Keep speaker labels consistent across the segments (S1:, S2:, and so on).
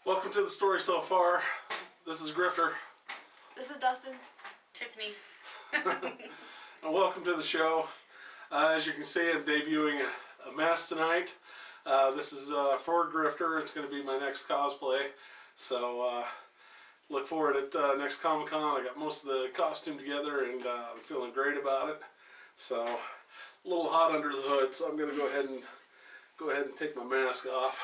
S1: Welcome to the story so far. This is Grifter.
S2: This is Dustin.
S3: Tiffany.
S1: And welcome to the show. As you can see, I'm debuting a mask tonight. This is for Grifter. It's going to be my next cosplay. So look for it at next Comic-Con. I got most of the costume together and I'm feeling great about it. So a little hot under the hood, so I'm going to go ahead and take my mask off.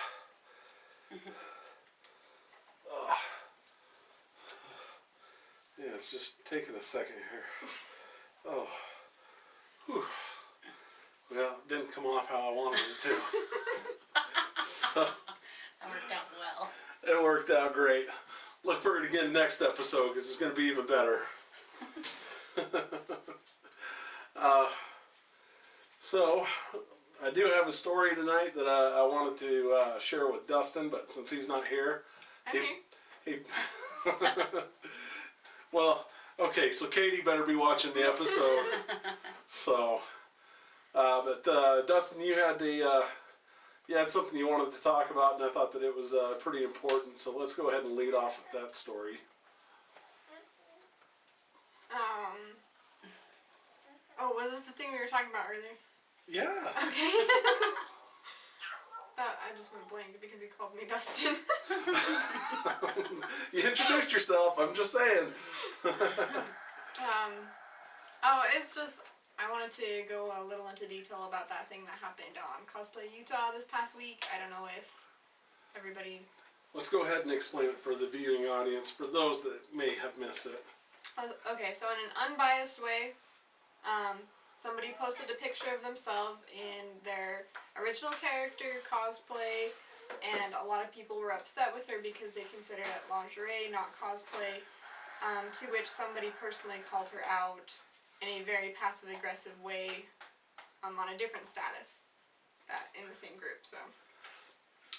S1: Yeah, it's just taking a second here. Oh, whew. Well, it didn't come off how I wanted it to. So
S3: That worked out well.
S1: it worked out great. Look for it again next episode because it's going to be even better. So I do have a story tonight that I wanted to share with Dustin, but since he's not here, he well, okay, so Katie better be watching the episode. So, but Dustin, you had something you wanted to talk about, and I thought that it was pretty important. So let's go ahead and lead off with that story.
S2: Oh, was this the thing we were talking about earlier?
S1: Yeah.
S2: Okay. I just went blank because he called me Dustin.
S1: You introduced yourself. I'm just saying.
S2: It's just I wanted to go a little into detail about that thing that happened on Cosplay Utah this past week. I don't know if everybody.
S1: Let's go ahead and explain it for the viewing audience, for those that may have missed it.
S2: Okay, so in an unbiased way, somebody posted a picture of themselves in their original character cosplay, and a lot of people were upset with her because they considered it lingerie, not cosplay, to which somebody personally called her out in a very passive-aggressive way on a different status in the same group. So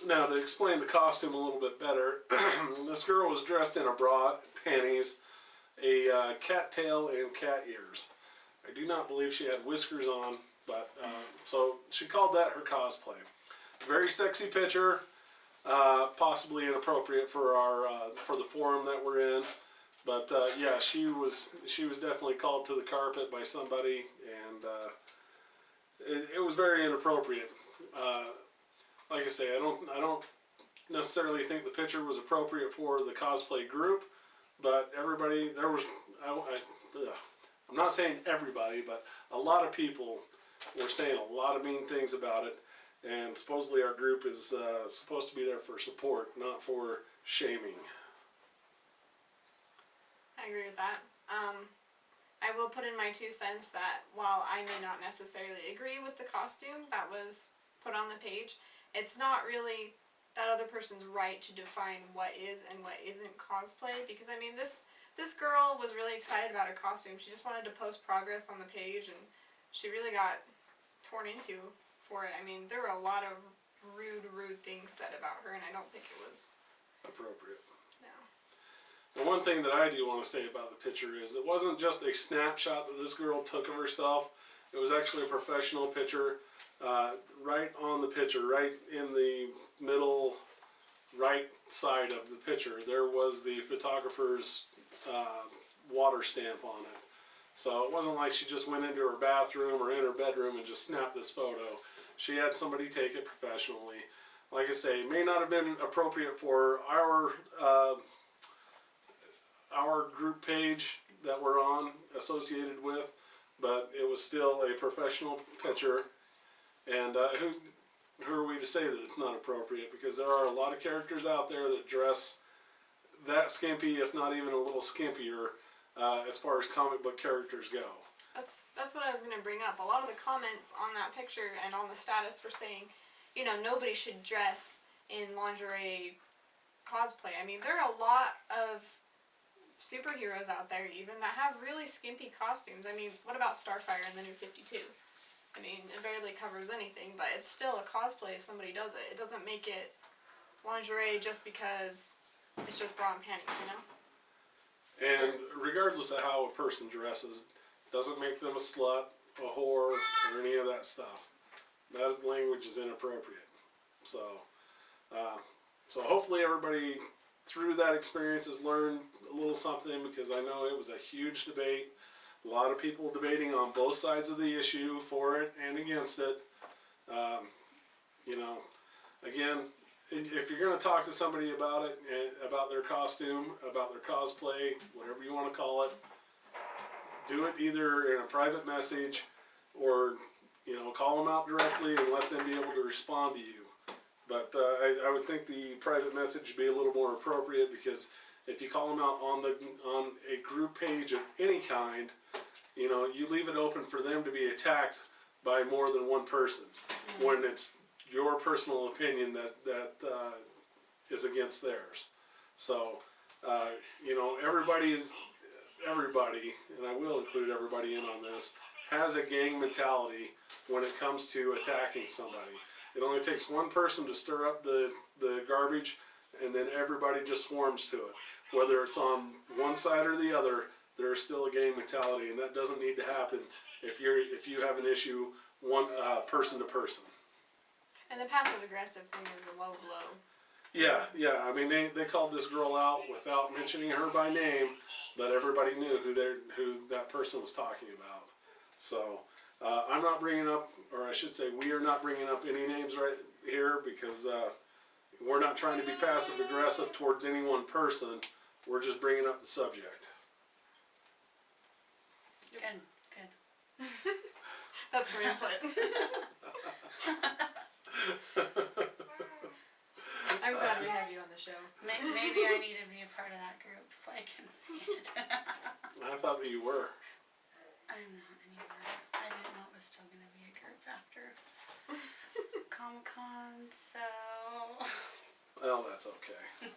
S1: Now, to explain the costume a little bit better, this girl was dressed in a bra, panties, a cat tail, and cat ears. I do not believe she had whiskers on, but so she called that her cosplay. Very sexy picture, possibly inappropriate for our for the forum that we're in, but yeah, she was definitely called to the carpet by somebody, and it was very inappropriate. Like I say, I don't necessarily think the picture was appropriate for the cosplay group, but everybody there was. I'm not saying everybody, but a lot of people were saying a lot of mean things about it, and supposedly our group is supposed to be there for support, not for shaming.
S2: I agree with that. I will put in my 2 cents that while I may not necessarily agree with the costume that was put on the page, it's not really that other person's right to define what is and what isn't cosplay, because I mean this girl was really excited about her costume. She just wanted to post progress on the page, and she really got torn into for it. I mean, there were a lot of rude things said about her, and I don't think it was
S1: Appropriate.
S2: no.
S1: And one thing that I do want to say about the picture is it wasn't just a snapshot that this girl took of herself. It was actually a professional picture. Right on the picture, right in the middle right side of the picture, there was the photographer's water stamp on it. So it wasn't like she just went into her bathroom or in her bedroom and just snapped this photo. She had somebody take it professionally. Like I say, it may not have been appropriate for our group page that we're on, associated with, but it was still a professional picture. And who are we to say that it's not appropriate? Because there are a lot of characters out there that dress that skimpy, if not even a little skimpier, as far as comic book characters go.
S2: That's what I was going to bring up. A lot of the comments on that picture and on the status were saying, you know, nobody should dress in lingerie cosplay. I mean, there are a lot of superheroes out there even that have really skimpy costumes. I mean, what about Starfire in the New 52? I mean, it barely covers anything, but it's still a cosplay if somebody does it. It doesn't make it lingerie just because it's just bra and panties, you know?
S1: And regardless of how a person dresses, doesn't make them a slut, a whore, or any of that stuff. That language is inappropriate. So hopefully everybody through that experience has learned a little something, because I know it was a huge debate. A lot of people debating on both sides of the issue, for it and against it. You know, again, if you're going to talk to somebody about it, about their costume, about their cosplay, whatever you want to call it, do it either in a private message, or, you know, call them out directly and let them be able to respond to you. But I would think the private message would be a little more appropriate, because if you call them out on a group page of any kind, you know, you leave it open for them to be attacked by more than one person, when it's your personal opinion that is against theirs. So, you know, everybody, and I will include everybody in on this, has a gang mentality when it comes to attacking somebody. It only takes one person to stir up the garbage, and then everybody just swarms to it. Whether it's on one side or the other, there's still a gang mentality, and that doesn't need to happen if you have an issue person to person.
S2: And the passive aggressive thing is a low blow.
S1: Yeah. I mean, they called this girl out without mentioning her by name, but everybody knew who that person was talking about. So I'm not bringing up, or I should say, we are not bringing up any names right here, because we're not trying to be passive aggressive towards any one person. We're just bringing up the subject.
S3: Good.
S2: That's her input. I'm glad we have you on the show.
S3: Maybe I need to be a part of that group so I can see it.
S1: I thought that you were.
S3: I'm not anymore. I didn't know it was still going to be a group after Comic-Con, so...
S1: Well, that's okay.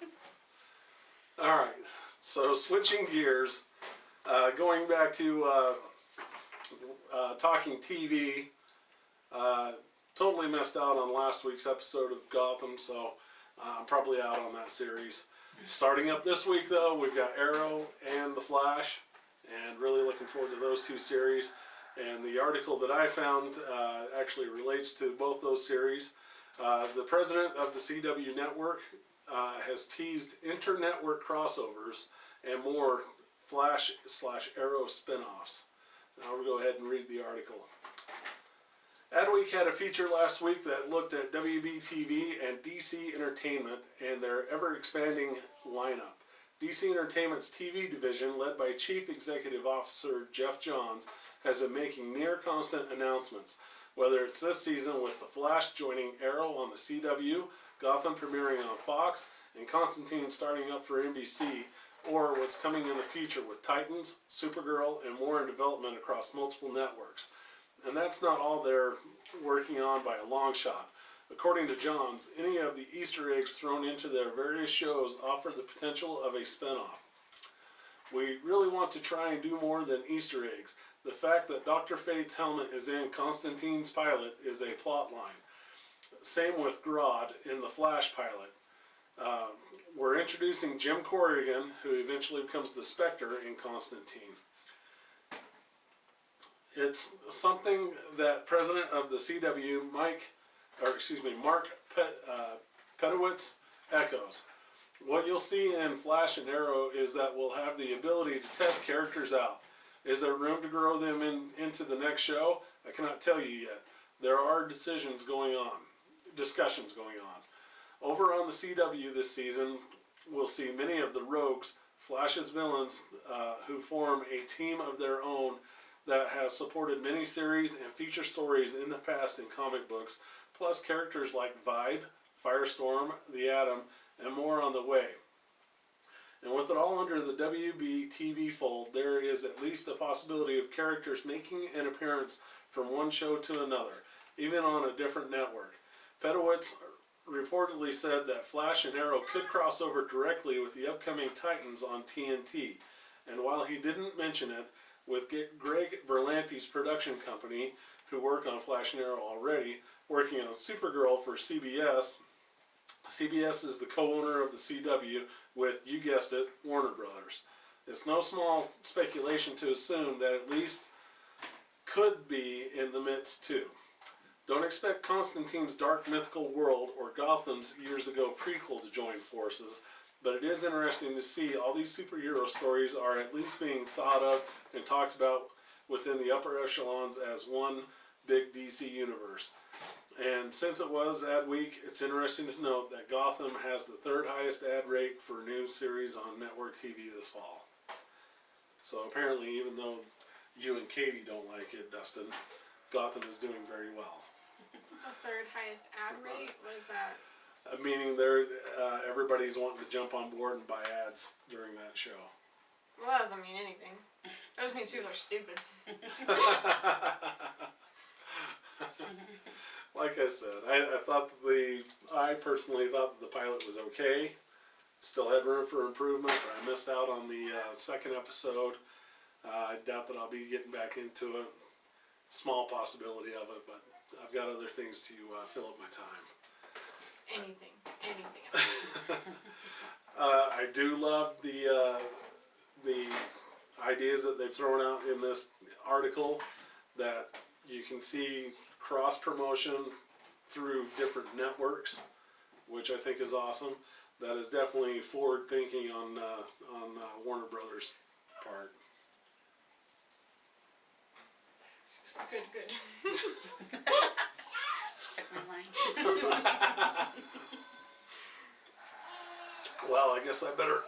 S1: Alright, so switching gears, going back to talking TV, totally missed out on last week's episode of Gotham, so I'm probably out on that series. Starting up this week, though, we've got Arrow and The Flash, and really looking forward to those two series. And the article that I found actually relates to both those series. The president of the CW network has teased inter-network crossovers and more Flash/Arrow spin-offs. Now we'll go ahead and read the article. Adweek had a feature last week that looked at WB-TV and DC Entertainment and their ever-expanding lineup. DC Entertainment's TV division, led by Chief Executive Officer Jeff Johns, has been making near-constant announcements, whether it's this season with The Flash joining Arrow on the CW, Gotham premiering on Fox, and Constantine starting up for NBC, or what's coming in the future with Titans, Supergirl, and more in development across multiple networks. And that's not all they're working on by a long shot. According to Johns, any of the Easter eggs thrown into their various shows offer the potential of a spinoff. We really want to try and do more than Easter eggs. The fact that Dr. Fate's helmet is in Constantine's pilot is a plot line. Same with Grodd in the Flash pilot. We're introducing Jim Corrigan, who eventually becomes the Spectre in Constantine. It's something that President of the CW, Mark Pedowitz, echoes. What you'll see in Flash and Arrow is that we'll have the ability to test characters out. Is there room to grow them into the next show? I cannot tell you yet. There are discussions going on. Over on the CW this season, we'll see many of the rogues, Flash's villains, who form a team of their own that has supported miniseries and feature stories in the past in comic books, plus characters like Vibe, Firestorm, The Atom, and more on the way. And with it all under the WB TV fold, there is at least a possibility of characters making an appearance from one show to another, even on a different network. Pedowitz reportedly said that Flash and Arrow could cross over directly with the upcoming Titans on TNT. And while he didn't mention it, with Greg Berlanti's production company, who work on Flash and Arrow already, working on Supergirl for CBS. CBS is the co-owner of the CW with, you guessed it, Warner Brothers. It's no small speculation to assume that at least could be in the midst too. Don't expect Constantine's dark mythical world or Gotham's years ago prequel to join forces. But it is interesting to see all these superhero stories are at least being thought of and talked about within the upper echelons as one big DC universe. And since it was ad week, it's interesting to note that Gotham has the third highest ad rate for a new series on network TV this fall. So apparently, even though you and Katie don't like it, Dustin, Gotham is doing very well.
S2: The third highest ad rate? What is that?
S1: Meaning everybody's wanting to jump on board and buy ads during that show.
S2: Well, that doesn't mean anything. That just means people are stupid.
S1: Like I said, I personally thought that the pilot was okay. Still had room for improvement, but I missed out on the second episode. I doubt that I'll be getting back into it. Small possibility of it, but I've got other things to fill up my time.
S2: Anything else.
S1: I do love the ideas that they've thrown out in this article, that you can see cross promotion through different networks, which I think is awesome. That is definitely forward thinking on Warner Brothers' part.
S2: Good.
S3: Took my line.
S1: Well, I guess I better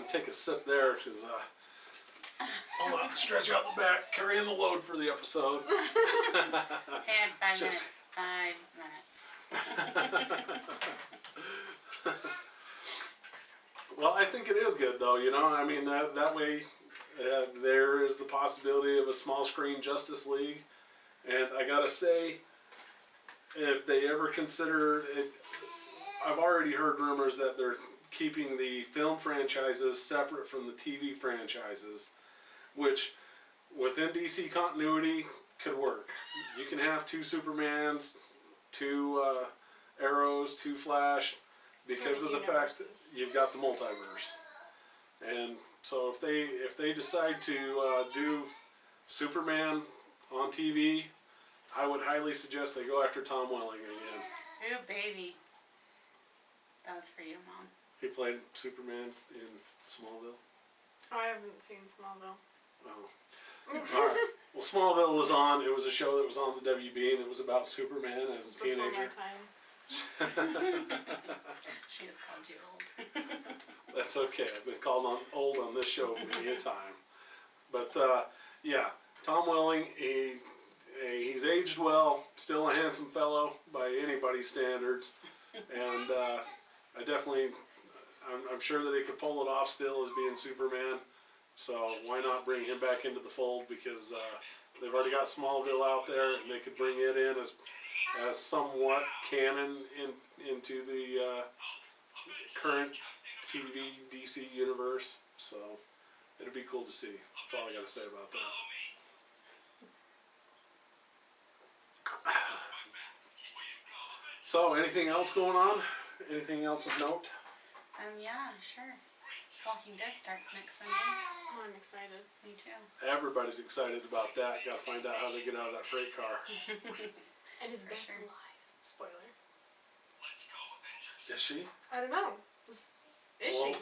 S1: take a sip there, because hold on, stretch out the back, carrying the load for the episode.
S3: And 5 minutes. 5 minutes.
S1: Well, I think it is good, though. I mean, that way there is the possibility of a small screen Justice League, and I gotta say, if they ever consider it, I've already heard rumors that they're keeping the film franchises separate from the TV franchises, which within DC continuity could work. You can have 2 Supermans, 2 Arrows, 2 Flash, because of the fact that you've got the multiverse. And so if they decide to do Superman on TV, I would highly suggest they go after Tom Welling again.
S3: Ooh, baby. That was for you, Mom.
S1: He played Superman in Smallville.
S2: Oh, I haven't seen Smallville.
S1: Oh. Alright. Well, Smallville was on. It was a show that was on the WB, and it was about Superman as a
S2: Before my
S1: teenager.
S2: time.
S3: She just called you old.
S1: That's okay. I've been called old on this show many a time. But, yeah, Tom Welling, he's aged well, still a handsome fellow by anybody's standards. And I'm sure that he could pull it off still as being Superman. So why not bring him back into the fold? Because they've already got Smallville out there, and they could bring it in as somewhat canon into the current TV DC universe. So it'd be cool to see. That's all I got to say about that. So, anything else going on? Anything else of note?
S3: Yeah, sure. Walking Dead starts next Sunday.
S2: Oh, I'm excited.
S3: Me too.
S1: Everybody's excited about that. Got to find out how they get out of that freight car.
S2: And is
S3: For
S2: Beth
S3: sure.
S2: alive? Spoiler.
S1: Is she?
S2: I don't know. Is
S1: Well,
S2: she?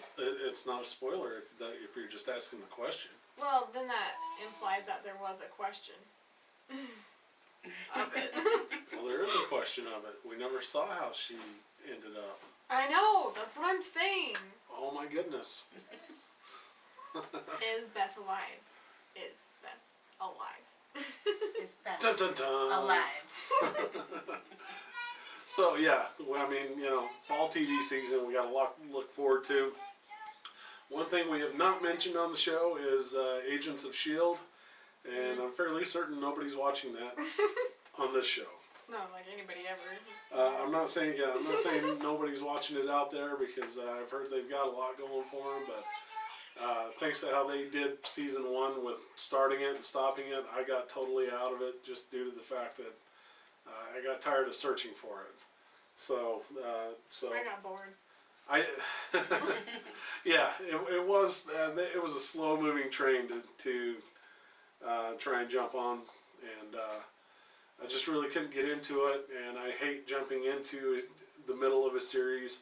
S1: it's not a spoiler if you're just asking the question.
S2: Well, then that implies that there was a question. Of it.
S1: Well, there is a question of it. We never saw how she ended up.
S2: I know, that's what I'm saying.
S1: Oh my goodness.
S2: Is Beth alive? Is Beth alive?
S3: Is Beth
S1: Dun dun dun.
S3: alive?
S1: So yeah, well, I mean, fall TV season, we got a lot to look forward to. One thing we have not mentioned on the show is Agents of S.H.I.E.L.D. And I'm fairly certain nobody's watching that on this show.
S2: No, like anybody ever.
S1: I'm not saying nobody's watching it out there, because I've heard they've got a lot going for them. But thanks to how they did season 1 with starting it and stopping it, I got totally out of it just due to the fact that I got tired of searching for it. So
S2: I got bored.
S1: Yeah, it was a slow moving train to try and jump on, and I just really couldn't get into it, and I hate jumping into the middle of a series.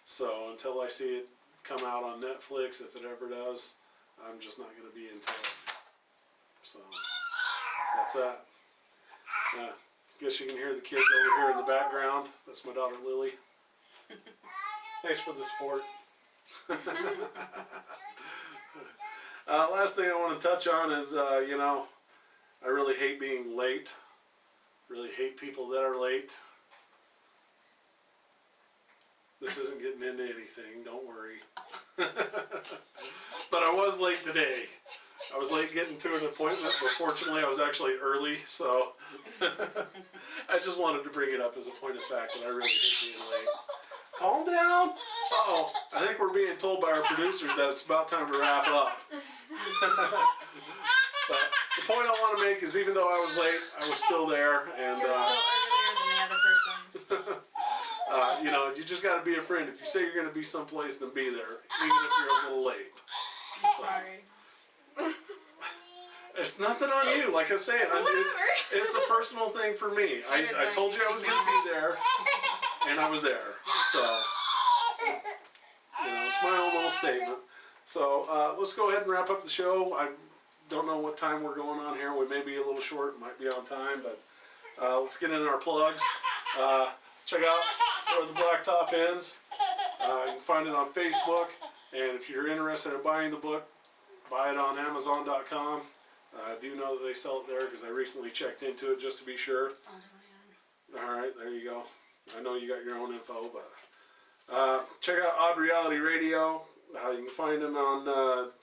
S1: So until I see it come out on Netflix if it ever does. I'm just not going to be into it. So that's that. Guess you can hear the kids over here in the background. That's my daughter Lily. Thanks for the support. Last thing I want to touch on is, you know, I really hate being late. Really hate people that are late. This isn't getting into anything, don't worry. But I was late today. I was late getting to an appointment, but fortunately I was actually early, so I just wanted to bring it up as a point of fact that I really hate being late. Calm down. Uh-oh, I think we're being told by our producers that it's about time to wrap up. But the point I want to make is even though I was late, I was still there, and
S2: You're still earlier than the other person.
S1: you know, you just got to be a friend. If you say you're going to be someplace, then be there, even if you're a little late. So,
S2: Sorry.
S1: it's nothing on you. Like I said, it's a personal thing for me. I told you I was going to be there, and I was there. So, you know, it's my own little statement. So let's go ahead and wrap up the show. I don't know what time we're going on here. We may be a little short, might be on time, but let's get in our plugs. Check out Where the Blacktop Ends. You can find it on Facebook, and if you're interested in buying the book, buy it on Amazon.com. I do know that they sell it there because I recently checked into it just to be sure. Alright, there you go. I know you got your own info, but check out Odd Reality Radio. You can find them on,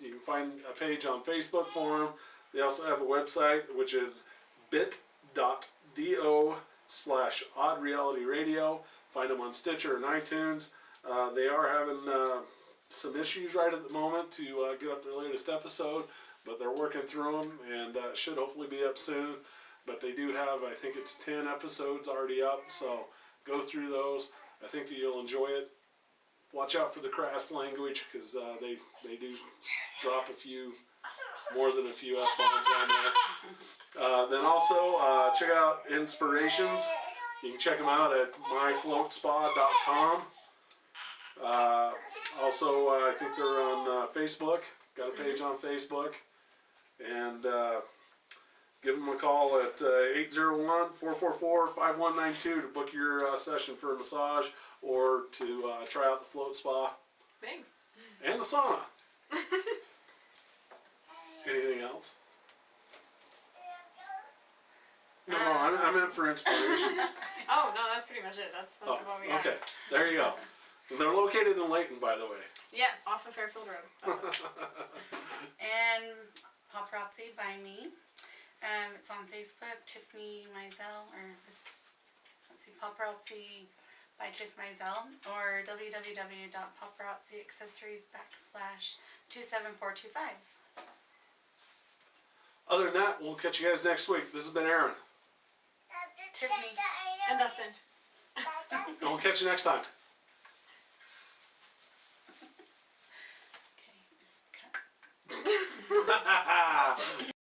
S1: you can find a page on Facebook for them. They also have a website, which is bit.do/oddrealityradio. Find them on Stitcher and iTunes. They are having some issues right at the moment to get up their latest episode, but they're working through them, and should hopefully be up soon. But they do have, I think it's 10 episodes already up, so go through those. I think that you'll enjoy it. Watch out for the crass language, because they do drop a few, more than a few F-bombs on there. Then also, check out Inspirations. You can check them out at myfloatspa.com. Also, I think they're on Facebook. Got a page on Facebook. And give them a call at 801-444-5192 to book your session for a massage or to try out the float spa.
S2: Thanks.
S1: And the sauna. Anything else? No, I'm in for Inspirations.
S2: Oh, no, that's pretty much it. That's what we got.
S1: Okay, there you go. And they're located in Layton, by the way.
S2: Yeah, off of Fairfield Road. That's it.
S3: And Paparazzi by me. It's on Facebook, Tiffany Mizell, or let's see, Paparazzi by Tiff Mizell, or www.paparazziaccessories.com/27425.
S1: Other than that, we'll catch you guys next week. This has been Aaron.
S3: Tiffany.
S2: And Dustin.
S1: And we'll catch you next time.
S3: Okay, cut.